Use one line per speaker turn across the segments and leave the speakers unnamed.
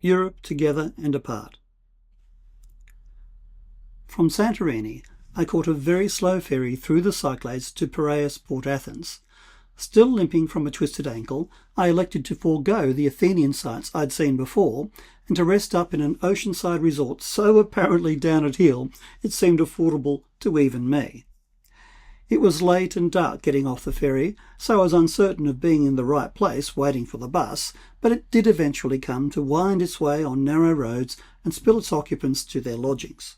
Europe Together and Apart. From Santorini, I caught a very slow ferry through the Cyclades to Piraeus, Port Athens. Still limping from a twisted ankle, I elected to forego the Athenian sights I'd seen before and to rest up in an oceanside resort so apparently down at heel it seemed affordable to even me. It was late and dark getting off the ferry, so I was uncertain of being in the right place waiting for the bus, but it did eventually come to wind its way on narrow roads and spill its occupants to their lodgings.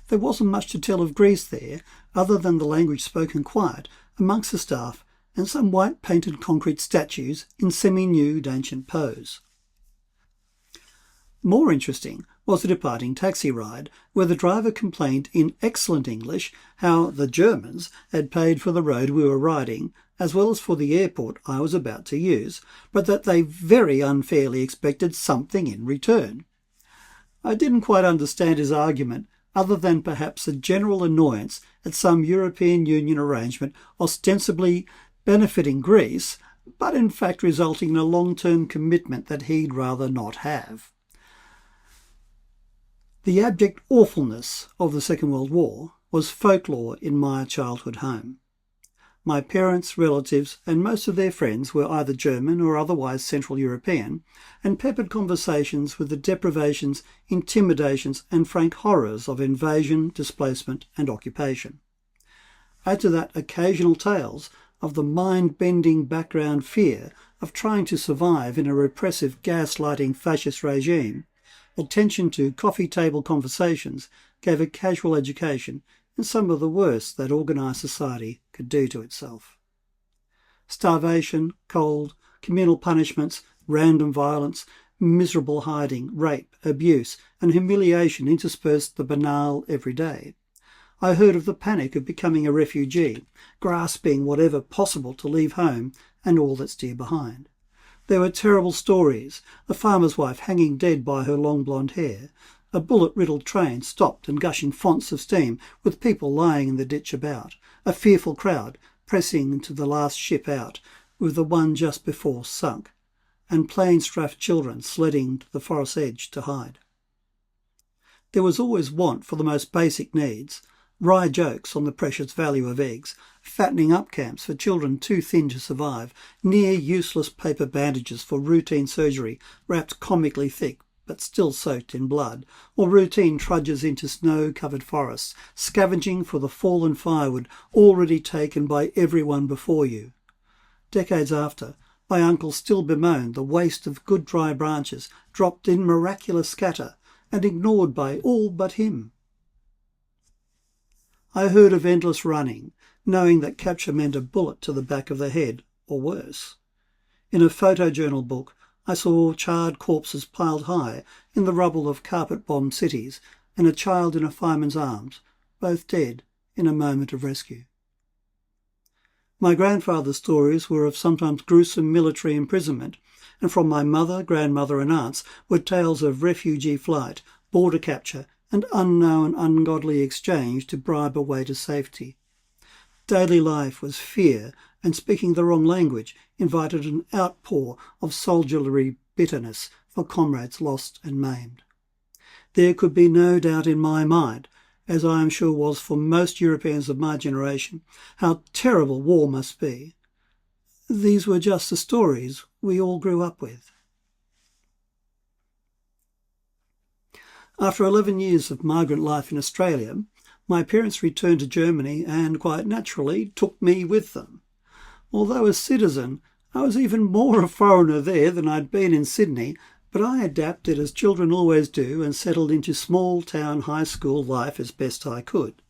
There wasn't much to tell of Greece there, other than the language spoken quiet amongst the staff and some white-painted concrete statues in semi-nude ancient pose. More interesting was the departing taxi ride, where the driver complained in excellent English how the Germans had paid for the road we were riding, as well as for the airport I was about to use, but that they very unfairly expected something in return. I didn't quite understand his argument, other than perhaps a general annoyance at some European Union arrangement ostensibly benefiting Greece, but in fact resulting in a long-term commitment that he'd rather not have. The abject awfulness of the Second World War was folklore in my childhood home. My parents, relatives, and most of their friends were either German or otherwise Central European, and peppered conversations with the deprivations, intimidations, and frank horrors of invasion, displacement, and occupation. Add to that occasional tales of the mind-bending background fear of trying to survive in a repressive gaslighting fascist regime. Attention to coffee table conversations gave a casual education in some of the worst that organised society could do to itself. Starvation, cold, communal punishments, random violence, miserable hiding, rape, abuse, and humiliation interspersed the banal everyday. I heard of the panic of becoming a refugee, grasping whatever possible to leave home and all that's dear behind. There were terrible stories, the farmer's wife hanging dead by her long blonde hair, a bullet-riddled train stopped and gushing fonts of steam with people lying in the ditch about, a fearful crowd pressing into the last ship out with the one just before sunk, and plain-strafed children sledding to the forest edge to hide. There was always want for the most basic needs, wry jokes on the precious value of eggs, fattening up camps for children too thin to survive, near useless paper bandages for routine surgery wrapped comically thick but still soaked in blood, or routine trudges into snow-covered forests, scavenging for the fallen firewood already taken by everyone before you. Decades after, my uncle still bemoaned the waste of good dry branches dropped in miraculous scatter and ignored by all but him. I heard of endless running, knowing that capture meant a bullet to the back of the head, or worse. In a photojournal book, I saw charred corpses piled high in the rubble of carpet-bombed cities and a child in a fireman's arms, both dead in a moment of rescue. My grandfather's stories were of sometimes gruesome military imprisonment, and from my mother, grandmother and aunts were tales of refugee flight, border capture and unknown ungodly exchange to bribe a way to safety. Daily life was fear, and speaking the wrong language invited an outpour of soldierly bitterness for comrades lost and maimed. There could be no doubt in my mind, as I am sure was for most Europeans of my generation, how terrible war must be. These were just the stories we all grew up with. After 11 years of migrant life in Australia, my parents returned to Germany and, quite naturally, took me with them. Although a citizen, I was even more a foreigner there than I'd been in Sydney, but I adapted as children always do and settled into small-town high school life as best I could.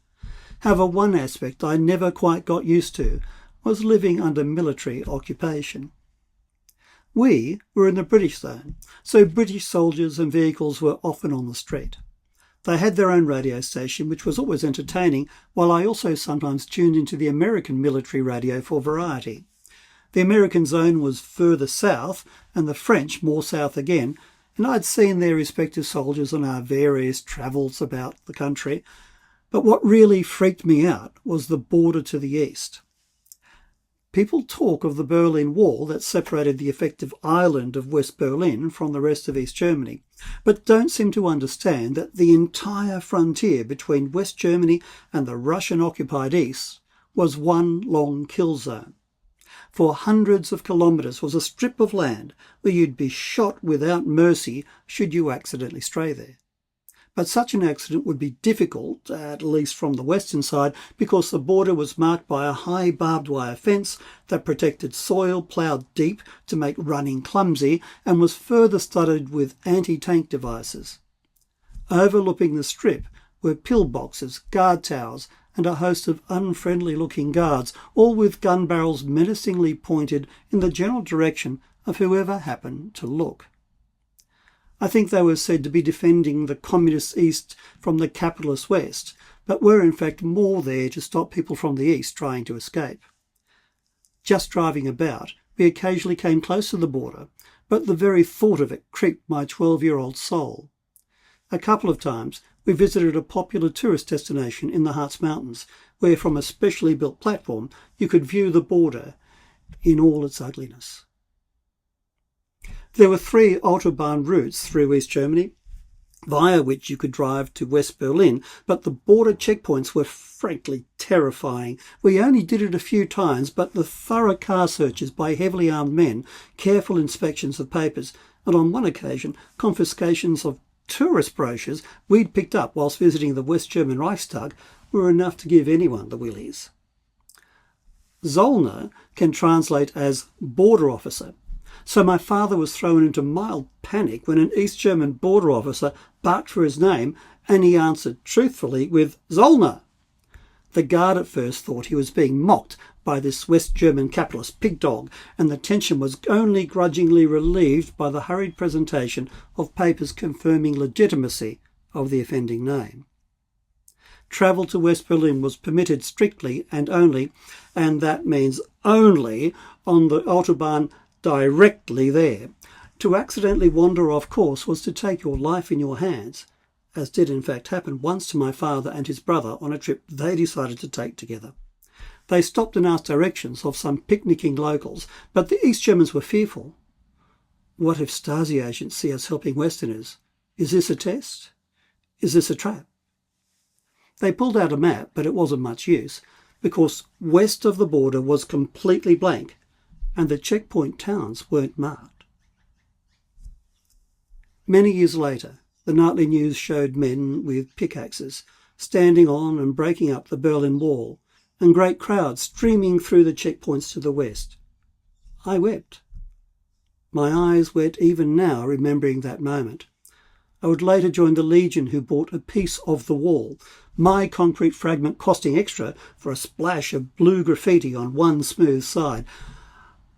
However, one aspect I never quite got used to was living under military occupation. We were in the British zone, so British soldiers and vehicles were often on the street. They had their own radio station, which was always entertaining, while I also sometimes tuned into the American military radio for variety. The American zone was further south, and the French more south again, and I'd seen their respective soldiers on our various travels about the country. But what really freaked me out was the border to the east. People talk of the Berlin Wall that separated the effective island of West Berlin from the rest of East Germany, but don't seem to understand that the entire frontier between West Germany and the Russian-occupied East was one long kill zone. For hundreds of kilometres was a strip of land where you'd be shot without mercy should you accidentally stray there. But such an accident would be difficult, at least from the western side, because the border was marked by a high barbed wire fence that protected soil ploughed deep to make running clumsy and was further studded with anti-tank devices. Overlooking the strip were pillboxes, guard towers, and a host of unfriendly-looking guards, all with gun barrels menacingly pointed in the general direction of whoever happened to look. I think they were said to be defending the communist East from the capitalist West, but were in fact more there to stop people from the East trying to escape. Just driving about, we occasionally came close to the border, but the very thought of it creeped my 12-year-old soul. A couple of times we visited a popular tourist destination in the Harz Mountains, where from a specially built platform you could view the border in all its ugliness. There were 3 autobahn routes through East Germany, via which you could drive to West Berlin, but the border checkpoints were frankly terrifying. We only did it a few times, but the thorough car searches by heavily armed men, careful inspections of papers, and on one occasion confiscations of tourist brochures we'd picked up whilst visiting the West German Reichstag were enough to give anyone the willies. Zollner can translate as border officer, so my father was thrown into mild panic when an East German border officer barked for his name, and he answered truthfully with Zollner. The guard at first thought he was being mocked by this West German capitalist pig dog, and the tension was only grudgingly relieved by the hurried presentation of papers confirming legitimacy of the offending name. Travel to West Berlin was permitted strictly and only, and that means only, on the Autobahn directly there. To accidentally wander off course was to take your life in your hands, as did in fact happen once to my father and his brother on a trip they decided to take together. They stopped and asked directions of some picnicking locals, but the East Germans were fearful. What if Stasi agents see us helping Westerners? Is this a test? Is this a trap? They pulled out a map, but it wasn't much use, because west of the border was completely blank, and the checkpoint towns weren't marked. Many years later, the nightly news showed men with pickaxes standing on and breaking up the Berlin Wall, and great crowds streaming through the checkpoints to the west. I wept. My eyes wet even now, remembering that moment. I would later join the Legion who bought a piece of the wall, my concrete fragment costing extra for a splash of blue graffiti on one smooth side.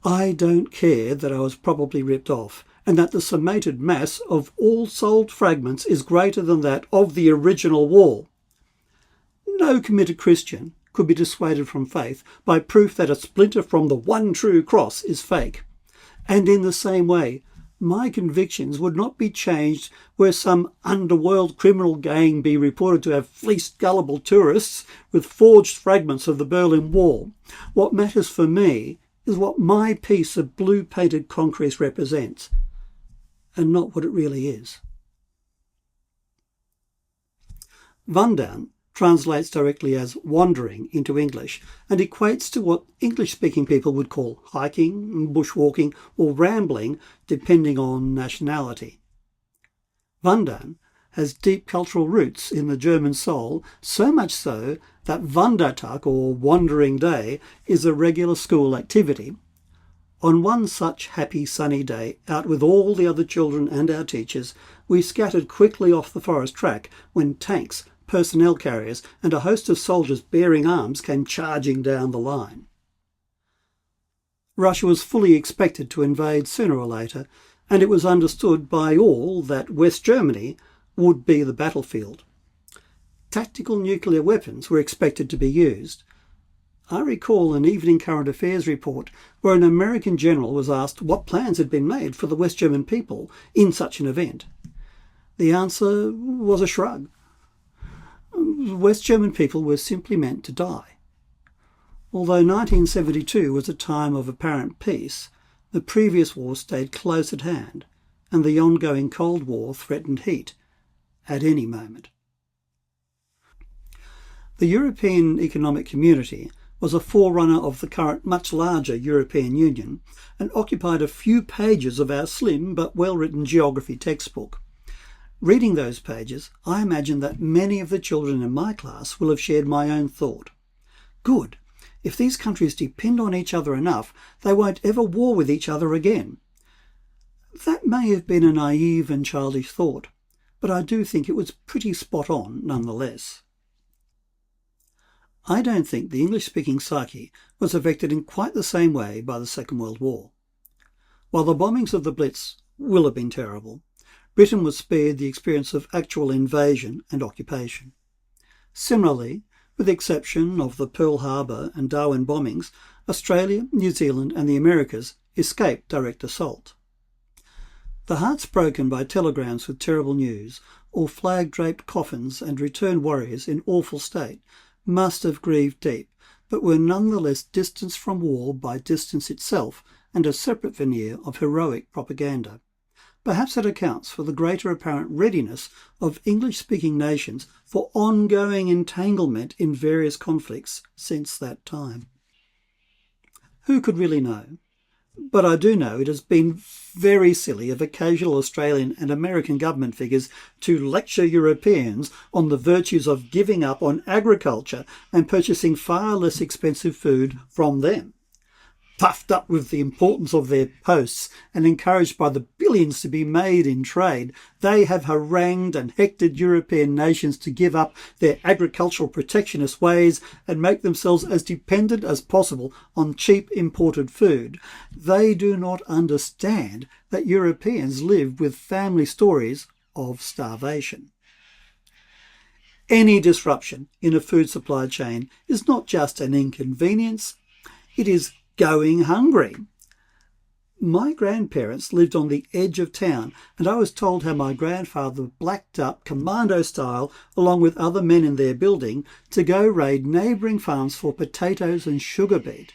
I don't care that I was probably ripped off, and that the summated mass of all sold fragments is greater than that of the original wall. No committed Christian could be dissuaded from faith by proof that a splinter from the one true cross is fake. And in the same way, my convictions would not be changed were some underworld criminal gang be reported to have fleeced gullible tourists with forged fragments of the Berlin Wall. What matters for me is what my piece of blue-painted concrete represents, and not what it really is. Wandern translates directly as wandering into English and equates to what English-speaking people would call hiking, bushwalking, or rambling, depending on nationality. Wandern has deep cultural roots in the German soul, so much so that Wandertag, or Wandering Day, is a regular school activity. On one such happy sunny day, out with all the other children and our teachers, we scattered quickly off the forest track when tanks, personnel carriers, and a host of soldiers bearing arms came charging down the line. Russia was fully expected to invade sooner or later, and it was understood by all that West Germany would be the battlefield. Tactical nuclear weapons were expected to be used. I recall an Evening Current Affairs report where an American general was asked what plans had been made for the West German people in such an event. The answer was a shrug. West German people were simply meant to die. Although 1972 was a time of apparent peace, the previous war stayed close at hand, and the ongoing Cold War threatened heat at any moment. The European Economic Community was a forerunner of the current much larger European Union and occupied a few pages of our slim but well-written geography textbook. Reading those pages, I imagine that many of the children in my class will have shared my own thought. Good. If these countries depend on each other enough, they won't ever war with each other again. That may have been a naive and childish thought, but I do think it was pretty spot on nonetheless. I don't think the English-speaking psyche was affected in quite the same way by the Second World War. While the bombings of the Blitz will have been terrible, Britain was spared the experience of actual invasion and occupation. Similarly, with the exception of the Pearl Harbor and Darwin bombings, Australia, New Zealand and the Americas escaped direct assault. The hearts broken by telegrams with terrible news, or flag-draped coffins and returned warriors in awful state, must have grieved deep, but were nonetheless distanced from war by distance itself and a separate veneer of heroic propaganda. Perhaps it accounts for the greater apparent readiness of English-speaking nations for ongoing entanglement in various conflicts since that time. Who could really know? But I do know it has been very silly of occasional Australian and American government figures to lecture Europeans on the virtues of giving up on agriculture and purchasing far less expensive food from them. Puffed up with the importance of their posts and encouraged by the billions to be made in trade, they have harangued and hectored European nations to give up their agricultural protectionist ways and make themselves as dependent as possible on cheap imported food. They do not understand that Europeans live with family stories of starvation. Any disruption in a food supply chain is not just an inconvenience, it is going hungry. My grandparents lived on the edge of town, and I was told how my grandfather blacked up commando style along with other men in their building to go raid neighbouring farms for potatoes and sugar beet.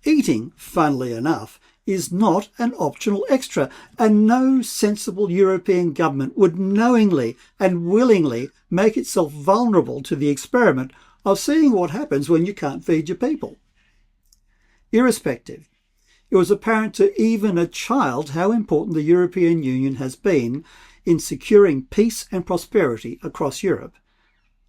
Eating, funnily enough, is not an optional extra, and no sensible European government would knowingly and willingly make itself vulnerable to the experiment of seeing what happens when you can't feed your people. Irrespective, it was apparent to even a child how important the European Union has been in securing peace and prosperity across Europe,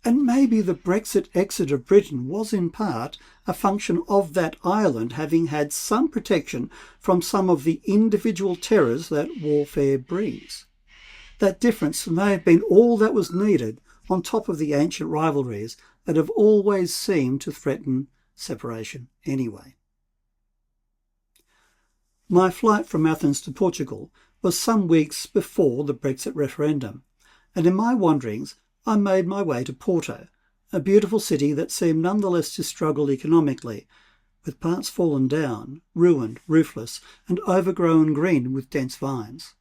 and maybe the Brexit exit of Britain was in part a function of that island having had some protection from some of the individual terrors that warfare brings. That difference may have been all that was needed on top of the ancient rivalries that have always seemed to threaten separation anyway. My flight from Athens to Portugal was some weeks before the Brexit referendum, and in my wanderings I made my way to Porto, a beautiful city that seemed nonetheless to struggle economically, with parts fallen down, ruined, roofless, and overgrown green with dense vines.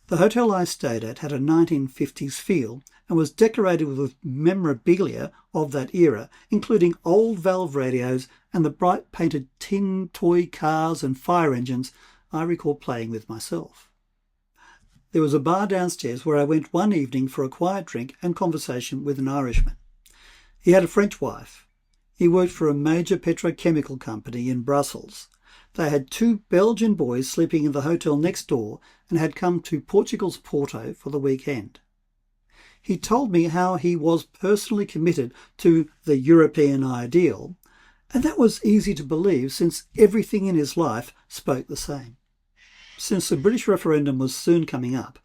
The hotel I stayed at had a 1950s feel and was decorated with memorabilia of that era, including old valve radios and the bright painted tin toy cars and fire engines I recall playing with myself. There was a bar downstairs where I went one evening for a quiet drink and conversation with an Irishman. He had a French wife. He worked for a major petrochemical company in Brussels. They had 2 Belgian boys sleeping in the hotel next door and had come to Portugal's Porto for the weekend. He told me how he was personally committed to the European ideal, and that was easy to believe since everything in his life spoke the same. Since the British referendum was soon coming up,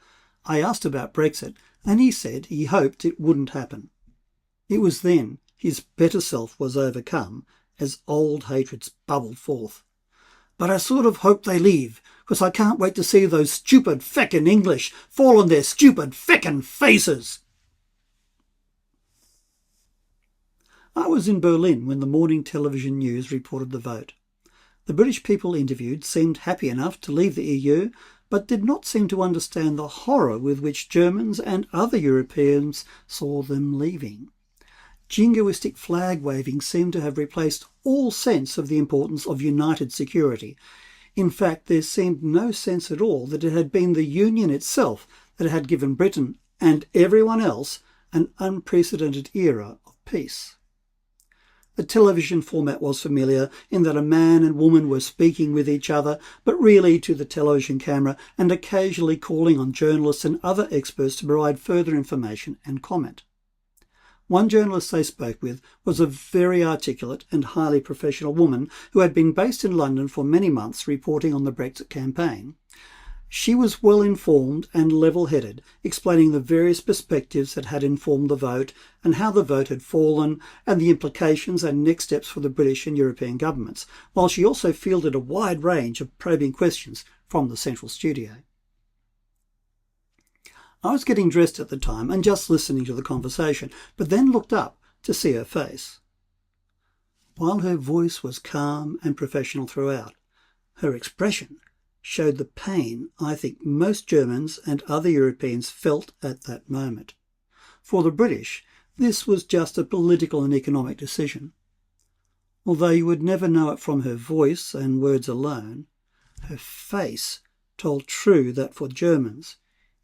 I asked about Brexit, and he said he hoped it wouldn't happen. It was then his better self was overcome as old hatreds bubbled forth. But I sort of hope they leave, because I can't wait to see those stupid feckin' English fall on their stupid feckin' faces. I was in Berlin when the morning television news reported the vote. The British people interviewed seemed happy enough to leave the EU, but did not seem to understand the horror with which Germans and other Europeans saw them leaving. jingoistic flag-waving seemed to have replaced all sense of the importance of united security. In fact, there seemed no sense at all that it had been the Union itself that had given Britain and everyone else an unprecedented era of peace. The television format was familiar in that a man and woman were speaking with each other, but really to the television camera, and occasionally calling on journalists and other experts to provide further information and comment. One journalist they spoke with was a very articulate and highly professional woman who had been based in London for many months reporting on the Brexit campaign. She was well informed and level-headed, explaining the various perspectives that had informed the vote and how the vote had fallen and the implications and next steps for the British and European governments, while she also fielded a wide range of probing questions from the central studio. I was getting dressed at the time and just listening to the conversation, but then looked up to see her face. While her voice was calm and professional throughout, her expression showed the pain I think most Germans and other Europeans felt at that moment. For the British, this was just a political and economic decision. Although you would never know it from her voice and words alone, her face told true that for Germans,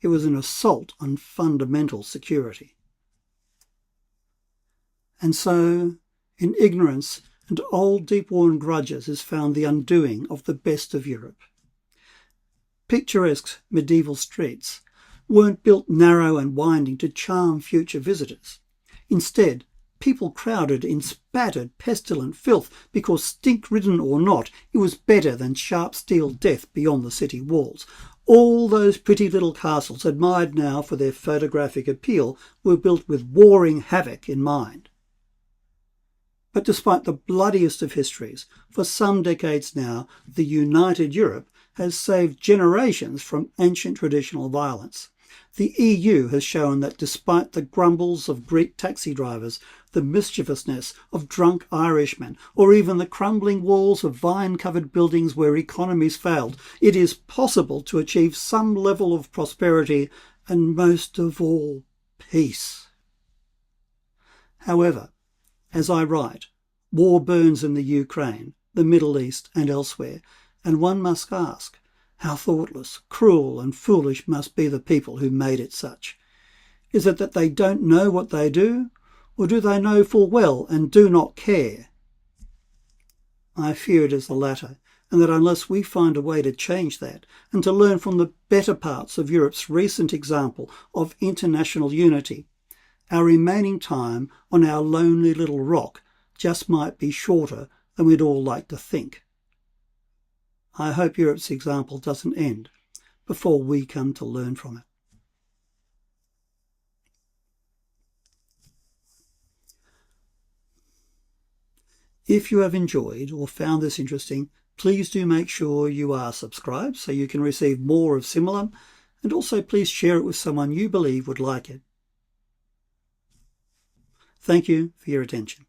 it was an assault on fundamental security. And so, in ignorance and old deep-worn grudges is found the undoing of the best of Europe. Picturesque medieval streets weren't built narrow and winding to charm future visitors. Instead, people crowded in spattered, pestilent filth because, stink-ridden or not, it was better than sharp steel death beyond the city walls. All those pretty little castles, admired now for their photographic appeal, were built with warring havoc in mind. But despite the bloodiest of histories, for some decades now, the united Europe has saved generations from ancient traditional violence. The EU has shown that despite the grumbles of Greek taxi drivers, the mischievousness of drunk Irishmen, or even the crumbling walls of vine-covered buildings where economies failed, it is possible to achieve some level of prosperity and, most of all, peace. However, as I write, war burns in the Ukraine, the Middle East and elsewhere, and one must ask, how thoughtless, cruel and foolish must be the people who made it such? Is it that they don't know what they do, or do they know full well and do not care? I fear it is the latter, and that unless we find a way to change that and to learn from the better parts of Europe's recent example of international unity, our remaining time on our lonely little rock just might be shorter than we'd all like to think. I hope Europe's example doesn't end before we come to learn from it. If you have enjoyed or found this interesting, please do make sure you are subscribed so you can receive more of similar, and also please share it with someone you believe would like it. Thank you for your attention.